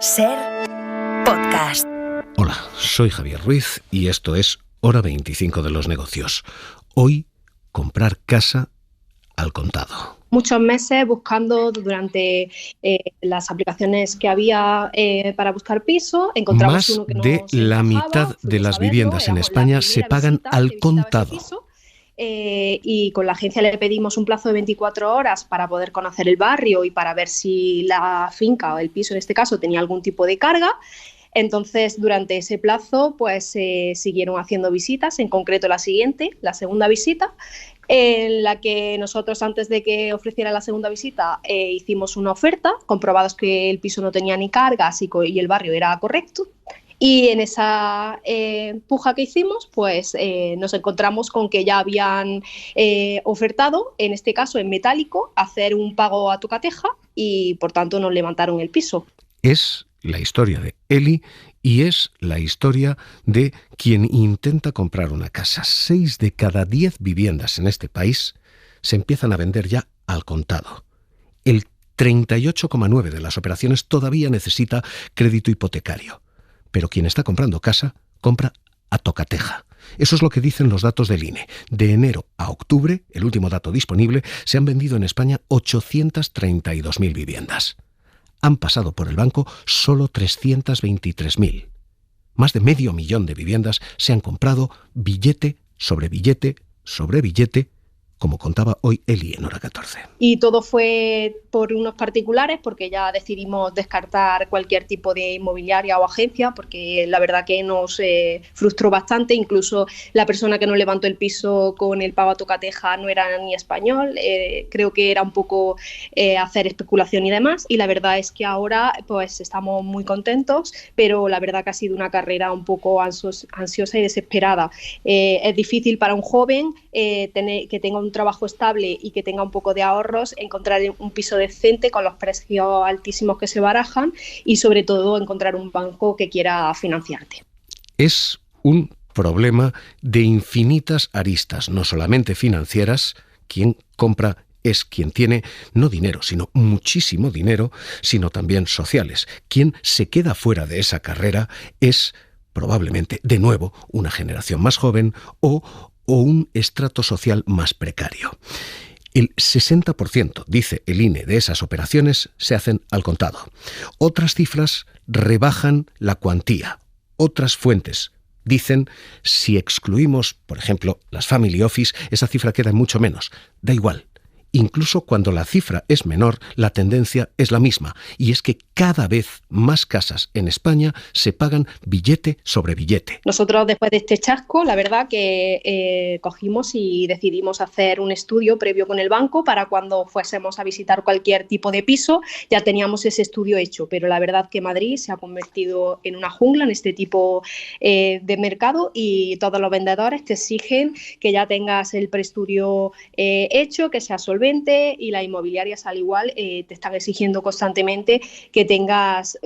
SER Podcast. Hola, soy Javier Ruiz y esto es Hora 25 de los negocios. Hoy, comprar casa al contado. Muchos meses buscando durante las aplicaciones que había para buscar piso, encontramos Más uno que de nos la encajaba, mitad de las viviendas en España se pagan al contado. Y con la agencia le pedimos un plazo de 24 horas para poder conocer el barrio y para ver si la finca o el piso en este caso tenía algún tipo de carga. Entonces, durante ese plazo, pues siguieron haciendo visitas, en concreto la segunda visita, en la que nosotros, antes de que ofreciera la segunda visita, hicimos una oferta, comprobados que el piso no tenía ni cargas y el barrio era correcto. Y en esa puja que hicimos, pues nos encontramos con que ya habían ofertado, en este caso en metálico, hacer un pago a tocateja y, por tanto, nos levantaron el piso. Es la historia de Eli y es la historia de quien intenta comprar una casa. 6 de cada 10 viviendas en este país se empiezan a vender ya al contado. El 38,9% de las operaciones todavía necesita crédito hipotecario. Pero quien está comprando casa, compra a tocateja. Eso es lo que dicen los datos del INE. De enero a octubre, el último dato disponible, se han vendido en España 832.000 viviendas. Han pasado por el banco solo 323.000. Más de 500.000 de viviendas se han comprado billete sobre billete sobre billete, como contaba hoy Eli en Hora 14. Y todo fue por unos particulares, porque ya decidimos descartar cualquier tipo de inmobiliaria o agencia, porque la verdad que nos frustró bastante. Incluso la persona que nos levantó el piso con el pago a tocateja no era ni español. Creo que era un poco hacer especulación y demás. Y la verdad es que ahora pues estamos muy contentos, pero la verdad que ha sido una carrera un poco ansiosa y desesperada. Es difícil para un joven que tenga un trabajo estable y que tenga un poco de ahorros, encontrar un piso decente con los precios altísimos que se barajan y sobre todo encontrar un banco que quiera financiarte. Es un problema de infinitas aristas, no solamente financieras. Quien compra es quien tiene no dinero, sino muchísimo dinero, sino también sociales. Quien se queda fuera de esa carrera es probablemente, de nuevo, una generación más joven o un estrato social más precario. El 60%, dice el INE, de esas operaciones se hacen al contado. Otras cifras rebajan la cuantía. Otras fuentes dicen, si excluimos, por ejemplo, las Family Office, esa cifra queda en mucho menos. Da igual. Incluso cuando la cifra es menor, la tendencia es la misma, y es que cada vez más casas en España se pagan billete sobre billete. Nosotros, después de este chasco, la verdad que cogimos y decidimos hacer un estudio previo con el banco para cuando fuésemos a visitar cualquier tipo de piso, ya teníamos ese estudio hecho, pero la verdad que Madrid se ha convertido en una jungla en este tipo de mercado y todos los vendedores te exigen que ya tengas el preestudio hecho, que sea solvente, y las inmobiliarias al igual te están exigiendo constantemente que tengas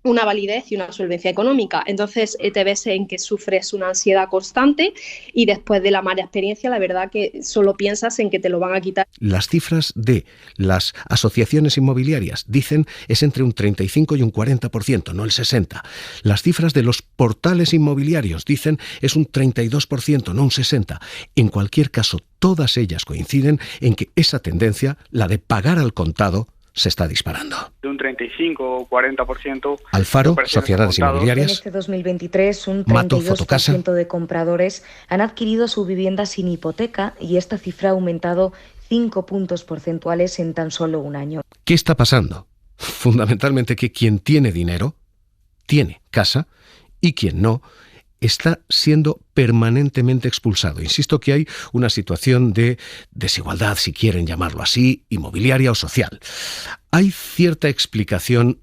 una validez y una solvencia económica. Entonces te ves en que sufres una ansiedad constante y después de la mala experiencia, la verdad que solo piensas en que te lo van a quitar. Las cifras de las asociaciones inmobiliarias dicen es entre un 35 y un 40%, no el 60%. Las cifras de los portales inmobiliarios dicen es un 32%, no un 60%. En cualquier caso, todas ellas coinciden en que esa tendencia, la de pagar al contado, se está disparando. De un 35 o 40%. Alfaro, sociedades inmobiliarias. En este 2023, un Mato, 32% Fotocasa. de compradores han adquirido su vivienda sin hipoteca y esta cifra ha aumentado 5 puntos porcentuales en tan solo un año. ¿Qué está pasando? Fundamentalmente que quien tiene dinero tiene casa y quien no está siendo permanentemente expulsado. Insisto que hay una situación de desigualdad, si quieren llamarlo así, inmobiliaria o social. Hay cierta explicación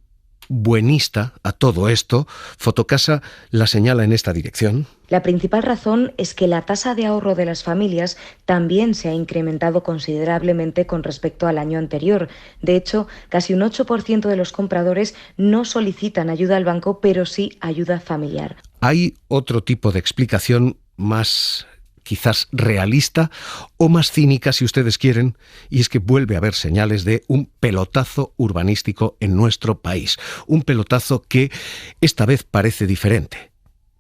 buenista a todo esto. Fotocasa la señala en esta dirección. La principal razón es que la tasa de ahorro de las familias también se ha incrementado considerablemente con respecto al año anterior. De hecho, casi un 8% de los compradores no solicitan ayuda al banco, pero sí ayuda familiar. Hay otro tipo de explicación más quizás realista o más cínica si ustedes quieren, y es que vuelve a haber señales de un pelotazo urbanístico en nuestro país. Un pelotazo que esta vez parece diferente.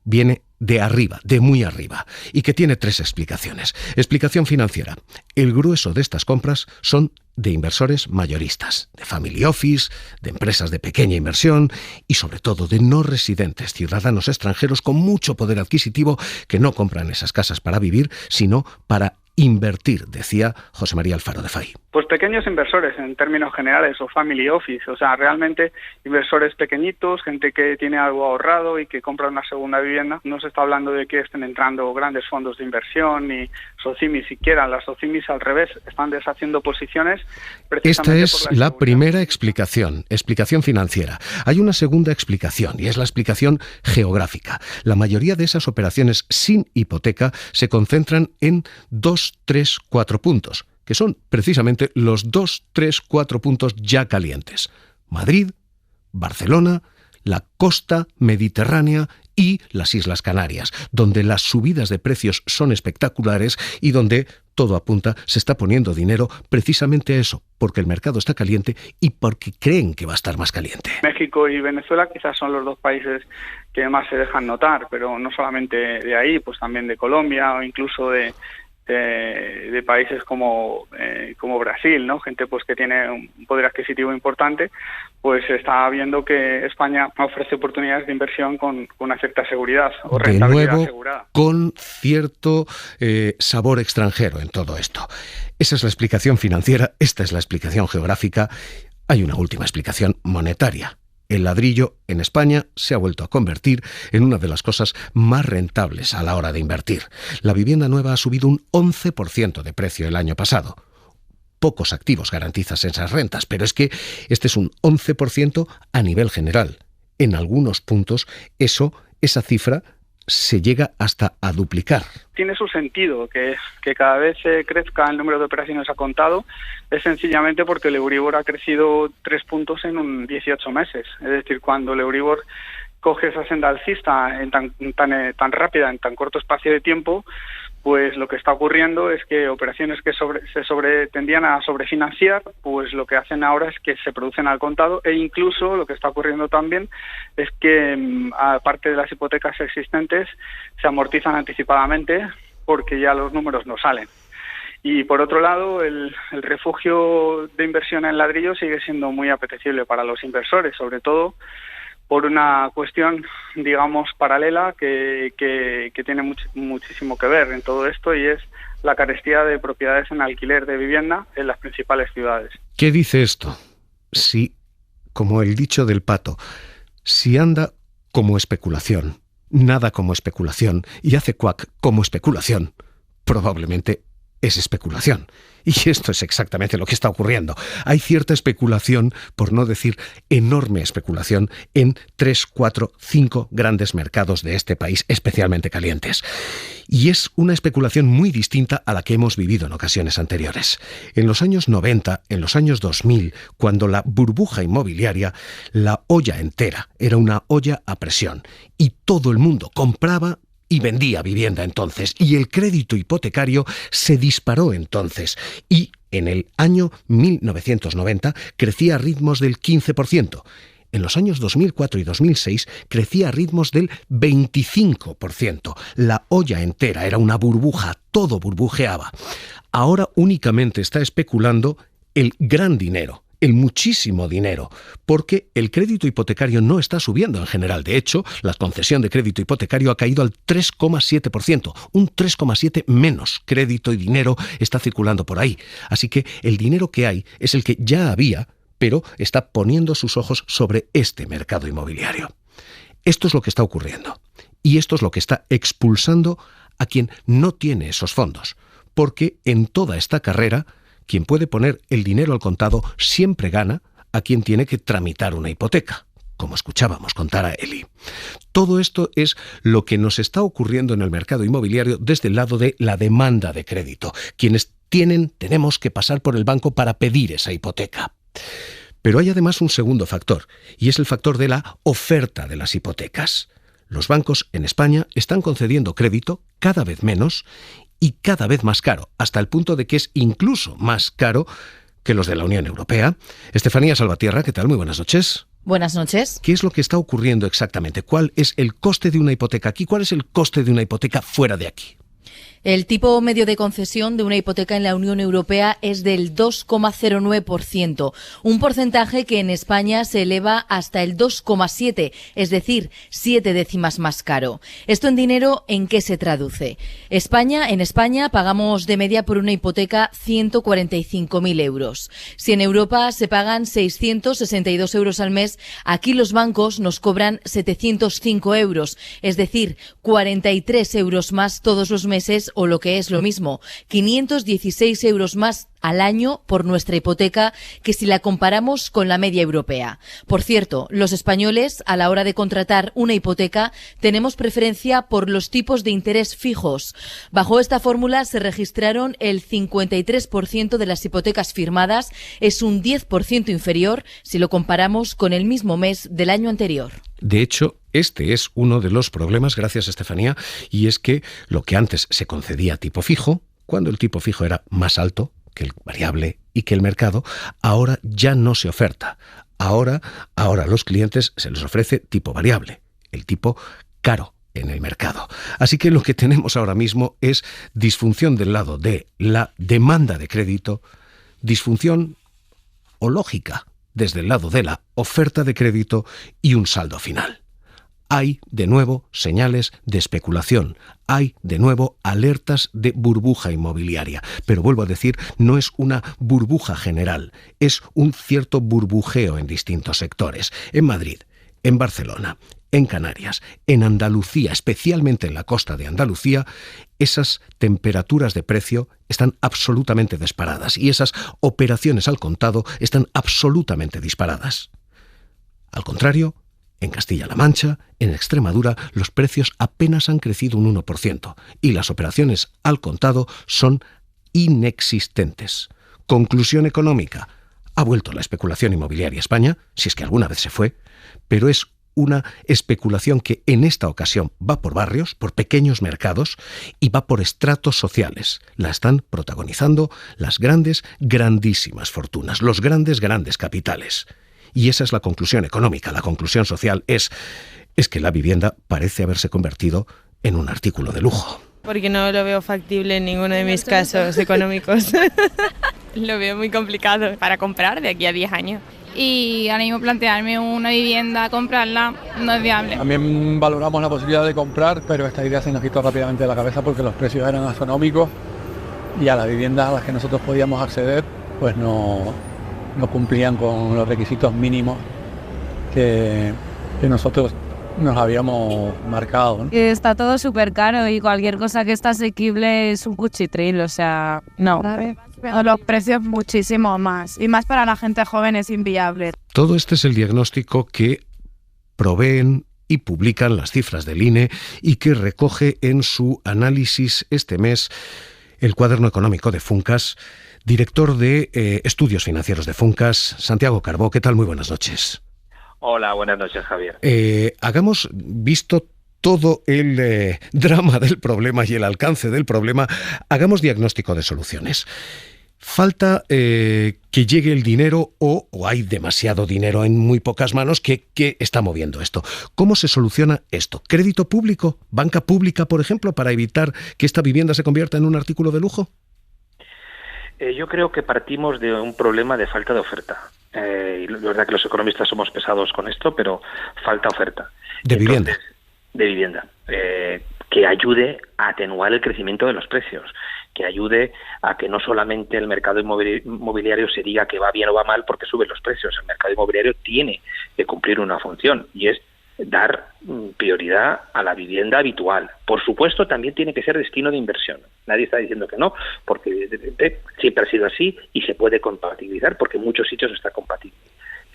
Viene de arriba, de muy arriba, y que tiene 3 explicaciones. Explicación financiera. El grueso de estas compras son de inversores mayoristas, de family office, de empresas de pequeña inversión y sobre todo de no residentes, ciudadanos extranjeros con mucho poder adquisitivo que no compran esas casas para vivir, sino para invertir, decía José María Alfaro de Fay. Pues pequeños inversores en términos generales, o family office, o sea, realmente inversores pequeñitos, gente que tiene algo ahorrado y que compra una segunda vivienda. No se está hablando de que estén entrando grandes fondos de inversión ni socimis siquiera. Las socimis al revés están deshaciendo posiciones. Esta es la primera explicación financiera. Hay una segunda explicación y es la explicación geográfica. La mayoría de esas operaciones sin hipoteca se concentran en 2, 3, 4 puntos, que son precisamente los 2, 3, 4 puntos ya calientes. Madrid, Barcelona, la costa mediterránea y las Islas Canarias, donde las subidas de precios son espectaculares y donde todo apunta, se está poniendo dinero precisamente a eso, porque el mercado está caliente y porque creen que va a estar más caliente. México y Venezuela quizás son los 2 países que más se dejan notar, pero no solamente de ahí, pues también de Colombia o incluso de países como Brasil, ¿no? Gente pues que tiene un poder adquisitivo importante, pues está viendo que España ofrece oportunidades de inversión con una cierta seguridad o rentabilidad de nuevo, asegurada. Con cierto sabor extranjero en todo esto. Esa es la explicación financiera, esta es la explicación geográfica. Hay una última explicación monetaria. El ladrillo en España se ha vuelto a convertir en una de las cosas más rentables a la hora de invertir. La vivienda nueva ha subido un 11% de precio el año pasado. Pocos activos garantizan esas rentas, pero es que este es un 11% a nivel general. En algunos puntos esa cifra se llega hasta a duplicar. Tiene su sentido que cada vez crezca el número de operaciones a contado, es sencillamente porque el Euribor ha crecido 3 puntos en 18 meses. Es decir, cuando el Euribor coge esa senda alcista tan rápida, en tan corto espacio de tiempo, pues lo que está ocurriendo es que operaciones que tendían a sobrefinanciar, pues lo que hacen ahora es que se producen al contado, e incluso lo que está ocurriendo también es que, aparte de las hipotecas existentes, se amortizan anticipadamente porque ya los números no salen. Y por otro lado, el refugio de inversión en ladrillo sigue siendo muy apetecible para los inversores, sobre todo por una cuestión, digamos, paralela que tiene muchísimo que ver en todo esto, y es la carestía de propiedades en alquiler de vivienda en las principales ciudades. ¿Qué dice esto? Si, como el dicho del pato, si anda como especulación, nada como especulación y hace cuac como especulación, probablemente es especulación. Y esto es exactamente lo que está ocurriendo. Hay cierta especulación, por no decir enorme especulación, en 3, 4, 5 grandes mercados de este país, especialmente calientes. Y es una especulación muy distinta a la que hemos vivido en ocasiones anteriores. En los años 90, en los años 2000, cuando la burbuja inmobiliaria, la olla entera era una olla a presión y todo el mundo compraba y vendía vivienda entonces, y el crédito hipotecario se disparó entonces, y en el año 1990 crecía a ritmos del 15%. En los años 2004 y 2006 crecía a ritmos del 25%. La olla entera era una burbuja, todo burbujeaba. Ahora únicamente está especulando el gran dinero, el muchísimo dinero, porque el crédito hipotecario no está subiendo en general. De hecho, la concesión de crédito hipotecario ha caído al 3,7%. Un 3,7% menos crédito y dinero está circulando por ahí. Así que el dinero que hay es el que ya había, pero está poniendo sus ojos sobre este mercado inmobiliario. Esto es lo que está ocurriendo. Y esto es lo que está expulsando a quien no tiene esos fondos. Porque en toda esta carrera, quien puede poner el dinero al contado siempre gana a quien tiene que tramitar una hipoteca, como escuchábamos contar a Eli. Todo esto es lo que nos está ocurriendo en el mercado inmobiliario desde el lado de la demanda de crédito. Quienes tenemos que pasar por el banco para pedir esa hipoteca. Pero hay además un segundo factor, y es el factor de la oferta de las hipotecas. Los bancos en España están concediendo crédito cada vez menos y cada vez más caro, hasta el punto de que es incluso más caro que los de la Unión Europea. Estefanía Salvatierra, ¿qué tal? Muy buenas noches. Buenas noches. ¿Qué es lo que está ocurriendo exactamente? ¿Cuál es el coste de una hipoteca aquí? ¿Cuál es el coste de una hipoteca fuera de aquí? El tipo medio de concesión de una hipoteca en la Unión Europea es del 2,09%, un porcentaje que en España se eleva hasta el 2,7%, es decir, 7 décimas más caro. ¿Esto en dinero en qué se traduce? En España pagamos de media por una hipoteca 145.000 euros. Si en Europa se pagan 662 euros al mes, aquí los bancos nos cobran 705 euros, es decir, 43 euros más todos los meses, o lo que es lo mismo, 516 euros más al año por nuestra hipoteca que si la comparamos con la media europea. Por cierto, los españoles, a la hora de contratar una hipoteca, tenemos preferencia por los tipos de interés fijos. Bajo esta fórmula se registraron el 53% de las hipotecas firmadas, es un 10% inferior si lo comparamos con el mismo mes del año anterior. De hecho, este es uno de los problemas, gracias Estefanía, y es que lo que antes se concedía a tipo fijo, cuando el tipo fijo era más alto que el variable y que el mercado, ahora ya no se oferta. Ahora a los clientes se les ofrece tipo variable, el tipo caro en el mercado. Así que lo que tenemos ahora mismo es disfunción del lado de la demanda de crédito, disfunción o lógica desde el lado de la oferta de crédito y un saldo final. Hay, de nuevo, señales de especulación. Hay, de nuevo, alertas de burbuja inmobiliaria. Pero vuelvo a decir, no es una burbuja general, es un cierto burbujeo en distintos sectores. En Madrid, en Barcelona, en Canarias, en Andalucía, especialmente en la costa de Andalucía, esas temperaturas de precio están absolutamente disparadas y esas operaciones al contado están absolutamente disparadas. Al contrario, en Castilla-La Mancha, en Extremadura, los precios apenas han crecido un 1% y las operaciones al contado son inexistentes. Conclusión económica. Ha vuelto la especulación inmobiliaria a España, si es que alguna vez se fue, pero es una especulación que en esta ocasión va por barrios, por pequeños mercados y va por estratos sociales. La están protagonizando las grandísimas fortunas, los grandes capitales. Y esa es la conclusión económica. La conclusión social es que la vivienda parece haberse convertido en un artículo de lujo. Porque no lo veo factible en ninguno de mis casos económicos. Lo veo muy complicado para comprar de aquí a 10 años. Y ahora mismo plantearme una vivienda, comprarla, no es viable. También valoramos la posibilidad de comprar, pero esta idea se nos quitó rápidamente de la cabeza porque los precios eran astronómicos y a las viviendas a las que nosotros podíamos acceder pues no cumplían con los requisitos mínimos que nosotros nos habíamos marcado, ¿no? Está todo súper caro y cualquier cosa que está asequible es un cuchitril, o sea, no. Los precios muchísimo más, y más para la gente joven es inviable. Todo este es el diagnóstico que proveen y publican las cifras del INE y que recoge en su análisis este mes el cuaderno económico de Funcas. Director de Estudios Financieros de Funcas, Santiago Carbó, ¿qué tal? Muy buenas noches. Hola, buenas noches, Javier. Hagamos, visto todo el drama del problema y el alcance del problema, hagamos diagnóstico de soluciones. ¿Falta que llegue el dinero o hay demasiado dinero en muy pocas manos que está moviendo esto? ¿Cómo se soluciona esto? ¿Crédito público? ¿Banca pública, por ejemplo, para evitar que esta vivienda se convierta en un artículo de lujo? Yo creo que partimos de un problema de falta de oferta. Y la verdad que los economistas somos pesados con esto, pero falta oferta. ¿De vivienda? De vivienda. Que ayude a atenuar el crecimiento de los precios, que ayude a que no solamente el mercado inmobiliario se diga que va bien o va mal porque suben los precios. El mercado inmobiliario tiene que cumplir una función y es dar prioridad a la vivienda habitual. Por supuesto, también tiene que ser destino de inversión. Nadie está diciendo que no, porque siempre ha sido así y se puede compatibilizar porque en muchos sitios está compatible.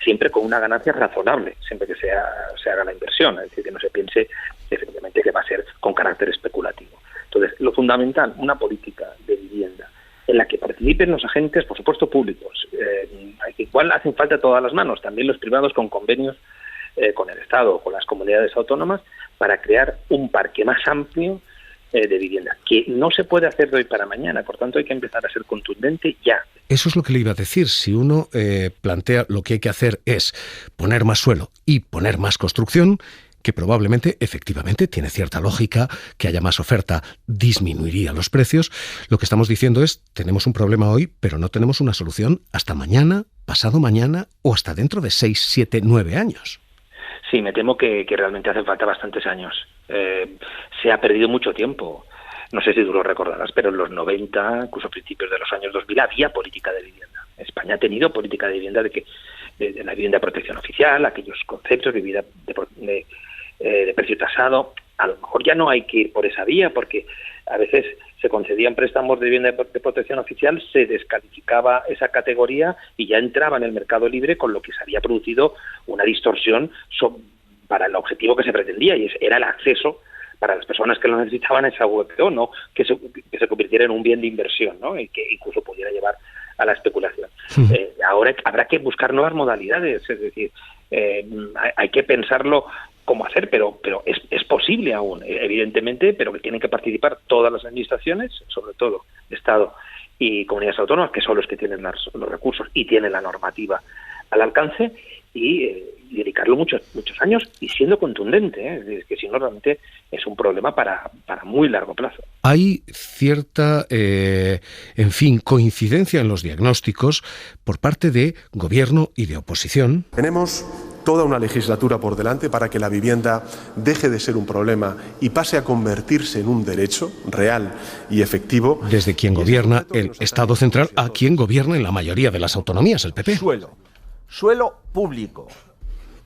Siempre con una ganancia razonable, siempre que se haga la inversión, es decir, que no se piense efectivamente que va a ser con carácter especulativo. Entonces, lo fundamental, una política de vivienda en la que participen los agentes, por supuesto, públicos. Igual hacen falta todas las manos, también los privados con convenios con el Estado o con las comunidades autónomas para crear un parque más amplio de vivienda, que no se puede hacer de hoy para mañana, por tanto hay que empezar a ser contundente ya. Eso es lo que le iba a decir. Si uno plantea lo que hay que hacer es poner más suelo y poner más construcción, que probablemente, efectivamente, tiene cierta lógica, que haya más oferta disminuiría los precios, lo que estamos diciendo es, tenemos un problema hoy, pero no tenemos una solución hasta mañana, pasado mañana o hasta dentro de 6, 7, 9 años. Sí, me temo que realmente hacen falta bastantes años. Se ha perdido mucho tiempo. No sé si tú lo recordarás, pero en los 90, incluso a principios de los años 2000, había política de vivienda. España ha tenido política de vivienda de la vivienda de protección oficial, aquellos conceptos de vivienda de precio tasado. A lo mejor ya no hay que ir por esa vía, porque a veces se concedían préstamos de vivienda de protección oficial, se descalificaba esa categoría y ya entraba en el mercado libre, con lo que se había producido una distorsión para el objetivo que se pretendía, y era el acceso para las personas que lo necesitaban a esa VPO, ¿no? Que se convirtiera en un bien de inversión, ¿no? Y que incluso pudiera llevar a la especulación. Ahora habrá que buscar nuevas modalidades, es decir, hay que pensarlo cómo hacer, pero es posible aún, evidentemente, pero que tienen que participar todas las administraciones, sobre todo Estado y comunidades autónomas, que son los que tienen los recursos y tienen la normativa al alcance, y dedicarlo muchos años y siendo contundente, es que si no realmente es un problema para muy largo plazo. Hay cierta, coincidencia en los diagnósticos por parte de gobierno y de oposición. Tenemos toda una legislatura por delante para que la vivienda deje de ser un problema y pase a convertirse en un derecho real y efectivo. Desde quien gobierna el Estado central a quien gobierna en la mayoría de las autonomías, el PP. Suelo público,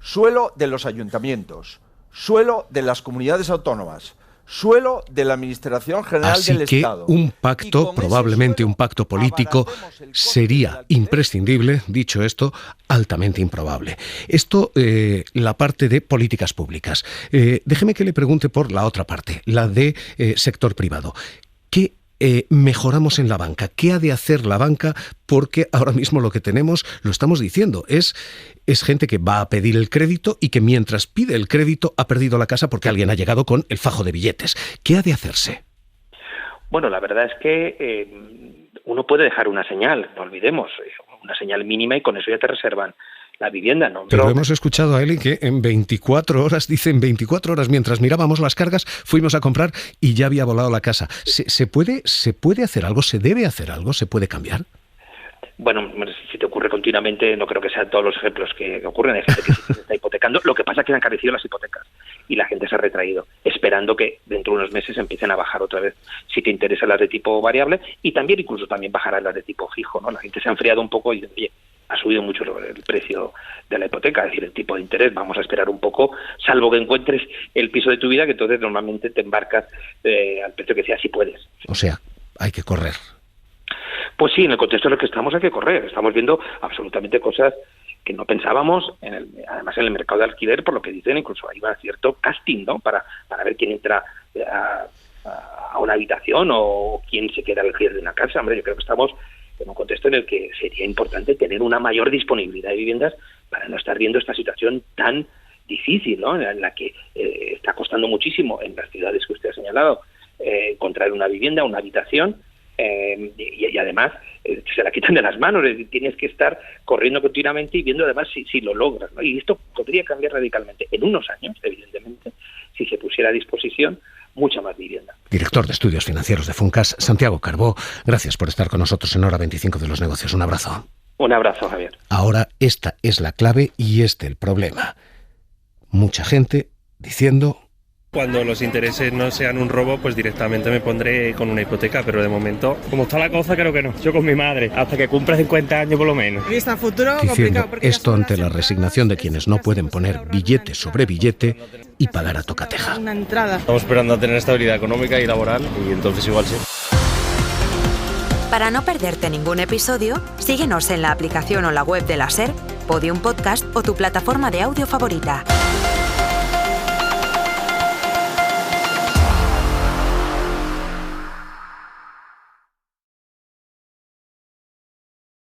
suelo de los ayuntamientos, suelo de las comunidades autónomas, suelo de la Administración General del Estado. Así que un pacto, probablemente un pacto político, sería imprescindible, dicho esto, altamente improbable. Esto, la parte de políticas públicas. Déjeme que le pregunte por la otra parte, la de sector privado. ¿Qué mejoramos en la banca? ¿Qué ha de hacer la banca? Porque ahora mismo lo que tenemos, lo estamos diciendo, es gente que va a pedir el crédito y que mientras pide el crédito ha perdido la casa porque alguien ha llegado con el fajo de billetes. ¿Qué ha de hacerse? Bueno, la verdad es que uno puede dejar una señal, no olvidemos, una señal mínima, y con eso ya te reservan la vivienda, ¿no? Pero hemos escuchado a Eli que en 24 horas, mientras mirábamos las cargas, fuimos a comprar y ya había volado la casa. ¿Se puede hacer algo? ¿Se debe hacer algo? ¿Se puede cambiar? Bueno, si te ocurre continuamente, no creo que sean todos los ejemplos que ocurren. Hay gente que se está hipotecando. Lo que pasa es que han encarecido las hipotecas y la gente se ha retraído, esperando que dentro de unos meses empiecen a bajar otra vez, si te interesan las de tipo variable, y también bajarán las de tipo fijo, ¿no? La gente se ha enfriado un poco y dice, oye, ha subido mucho el precio de la hipoteca, es decir, el tipo de interés, vamos a esperar un poco, salvo que encuentres el piso de tu vida, que entonces normalmente te embarcas al precio que sea, si puedes. O sea, hay que correr. Pues sí, en el contexto en el que estamos hay que correr. Estamos viendo absolutamente cosas que no pensábamos, además en el mercado de alquiler, por lo que dicen, incluso hay un cierto casting, ¿no? Para ver quién entra a una habitación o quién se queda al alquiler de una casa. Hombre, yo creo que estamos en un contexto en el que sería importante tener una mayor disponibilidad de viviendas para no estar viendo esta situación tan difícil, ¿no? En la que está costando muchísimo en las ciudades que usted ha señalado encontrar una vivienda, una habitación, y además se la quitan de las manos, es decir, tienes que estar corriendo continuamente y viendo además si lo logras, ¿no? Y esto podría cambiar radicalmente en unos años, evidentemente, si se pusiera a disposición mucha más vivienda. Director de Estudios Financieros de Funcas, Santiago Carbó, gracias por estar con nosotros en Hora 25 de los Negocios. Un abrazo. Un abrazo, Javier. Ahora esta es la clave y el problema. Mucha gente diciendo: cuando los intereses no sean un robo, pues directamente me pondré con una hipoteca, pero de momento, como está la cosa, creo que no. Yo con mi madre, hasta que cumpla 50 años por lo menos. Vista futuro, diciendo esto ante la resignación de quienes no pueden poner billete sobre billete y pagar a tocateja. Una entrada. Estamos esperando a tener estabilidad económica y laboral, y entonces igual sí. Para no perderte ningún episodio, síguenos en la aplicación o la web de la SER, Podium Podcast o tu plataforma de audio favorita.